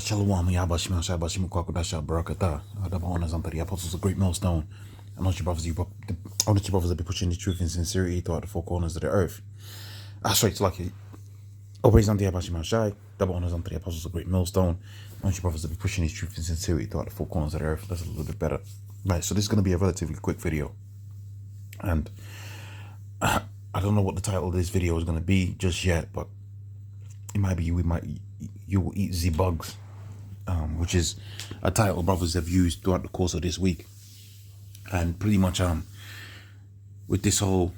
Shalom, Yabashim, Shabashim, Kwakudasha, Barakata, Adabon, as the apostles of great millstone. I want you brothers, to be pushing the truth and sincerity throughout the four corners of the earth. Straight to lucky. Always on the Yabashim Shai, double honors unto the apostles of great millstone. I want you brothers to be pushing this truth and sincerity throughout the four corners of the earth. That's a little bit better. Right, so this is going to be a relatively quick video. And I don't know what the title of this video is going to be just yet, but it might be you will eat the bugs. Which is a title brothers have used throughout the course of this week, and pretty much with this whole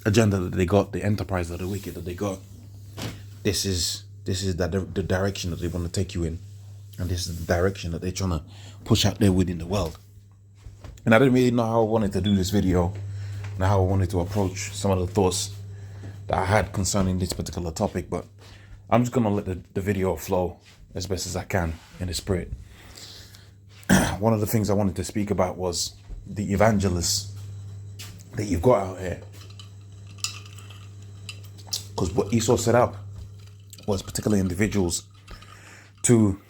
agenda that they got, the enterprise of the wicked that they got, this is the direction that they want to take you in, and this is the direction that they're trying to push out there within the world. And I didn't really know how I wanted to do this video and how I wanted to approach some of the thoughts that I had concerning this particular topic, but I'm just gonna let the video flow as best as I can in the spirit. One of the things I wanted to speak about was the evangelists that you've got out here, because what Esau set up was particular individuals to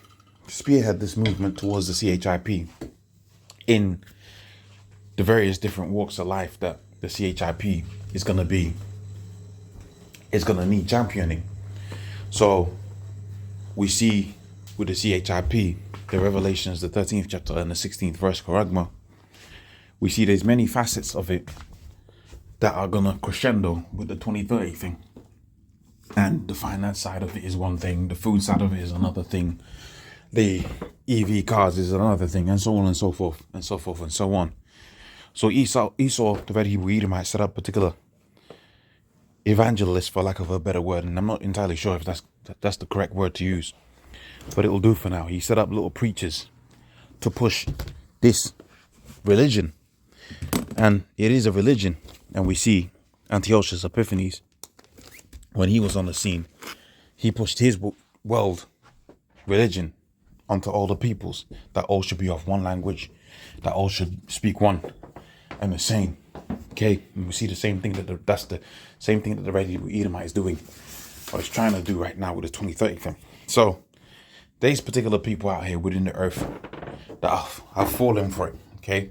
spearhead this movement towards the CHIP in the various different walks of life that the CHIP is gonna need championing. So we see with the CHIP, the Revelations, the 13th chapter and the 16th verse, Charagma, we see there's many facets of it that are going to crescendo with the 2030 thing. And the finance side of it is one thing, the food side of it is another thing, the EV cars is another thing, and so on and so forth, and so forth and so on. So Esau, the very Hebrew Edomite, set up particular evangelist, for lack of a better word, and I'm not entirely sure if that's the correct word to use, but it will do for now. He set up little preachers to push this religion, and it is a religion. And we see Antiochus Epiphanes, when he was on the scene, he pushed his world religion onto all the peoples, that all should be of one language, that all should speak one and the same. Okay, and we see the same thing that's the same thing that the Red Edomite is doing, or is trying to do right now with the 2030 thing. So there's particular people out here within the earth that have fallen for it. Okay,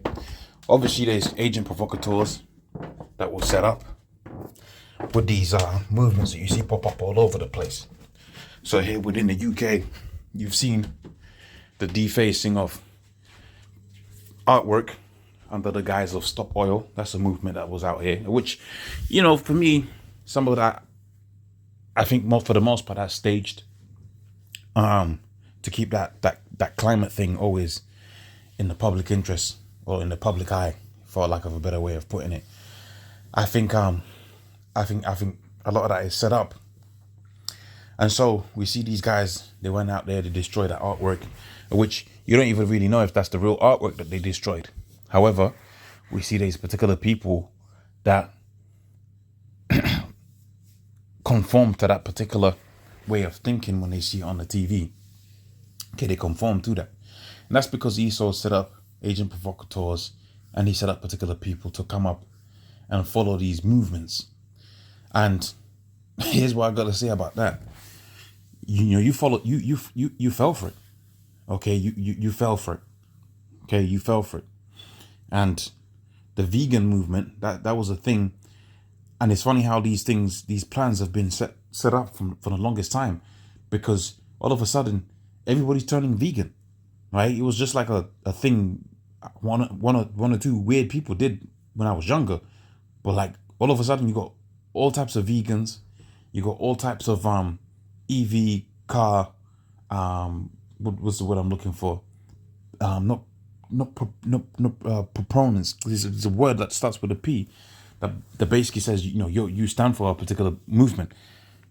obviously there's agent provocateurs that will set up with these movements that you see pop up all over the place. So here within the UK, you've seen the defacing of artwork under the guise of Stop Oil. That's a movement that was out here, which, for me, some of that, I think for the most part, that's staged to keep that climate thing always in the public interest, or in the public eye, for lack of a better way of putting it. I think a lot of that is set up. And so we see these guys, they went out there to destroy that artwork, which you don't even really know if that's the real artwork that they destroyed. However, we see these particular people that conform to that particular way of thinking when they see it on the TV. Okay, they conform to that. And that's because Esau set up agent provocateurs, and he set up particular people to come up and follow these movements. And here's what I got to say about that. You fell for it. Okay, you fell for it. Okay, you fell for it. And the vegan movement, that was a thing. And it's funny how these plans have been set up for the longest time, because all of a sudden everybody's turning vegan, right? It was just like a thing one or two weird people did when I was younger, but like all of a sudden you got all types of vegans, you got all types of EV car, what was the word I'm looking for? Proponents. There's a word that starts with a P that basically says, you stand for a particular movement.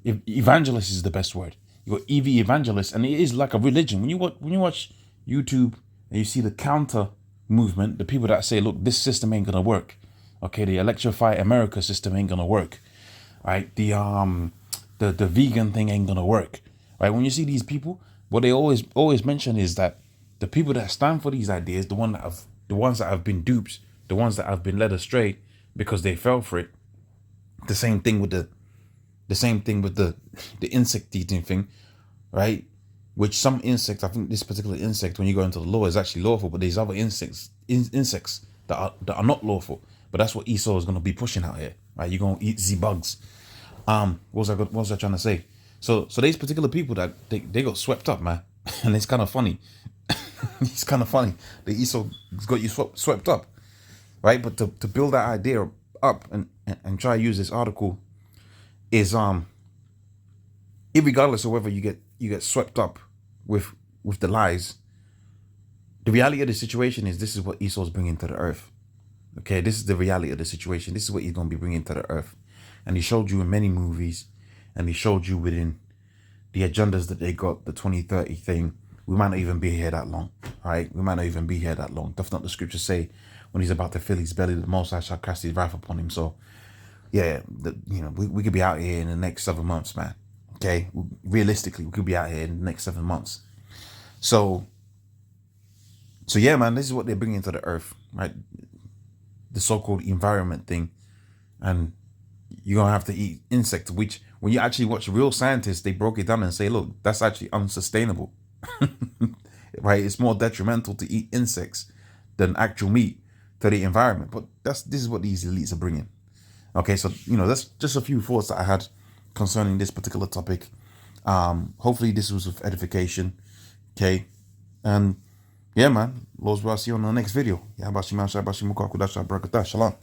Evangelist is the best word. You got EV evangelists, and it is like a religion. When you watch YouTube and you see the counter movement, the people that say, look, this system ain't gonna work. Okay, the Electrify America system ain't gonna work. Right? The vegan thing ain't gonna work. Right? When you see these people, what they always mention is that the people that stand for these ideas, the ones that have been duped, the ones that have been led astray because they fell for it. The same thing with the insect eating thing, right? which some insects, I think this particular insect, when you go into the law, is actually lawful, but there's other insects that are not lawful. But that's what Esau is going to be pushing out here, right? You're going to eat the bugs. What was I trying to say? So these particular people that they got swept up, man, and it's kind of funny. It's kind of funny that Esau got you swept up, right? But to build that idea up and try to use this article is irregardless of whether you get swept up with the lies, the reality of the situation is this is what Esau's bringing to the earth. Okay, this is the reality of the situation. This is what he's going to be bringing to the earth. And he showed you in many movies, and he showed you within the agendas that they got, the 2030 thing. We might not even be here that long, right? We might not even be here that long. Doth not the scripture say when he's about to fill his belly, the Most High shall cast his wrath upon him. So, yeah, we could be out here in the next 7 months, man. Okay, realistically, we could be out here in the next 7 months. So yeah, man, this is what they're bringing to the earth, right? The so-called environment thing, and you're gonna have to eat insects, which when you actually watch real scientists, they broke it down and say, look, that's actually unsustainable. Right? It's more detrimental to eat insects than actual meat to the environment. But this is what these elites are bringing. Okay, so that's just a few thoughts that I had concerning this particular topic. Hopefully this was of edification. Okay, and yeah, man, Lord's will, I'll see you on the next video. Shalom.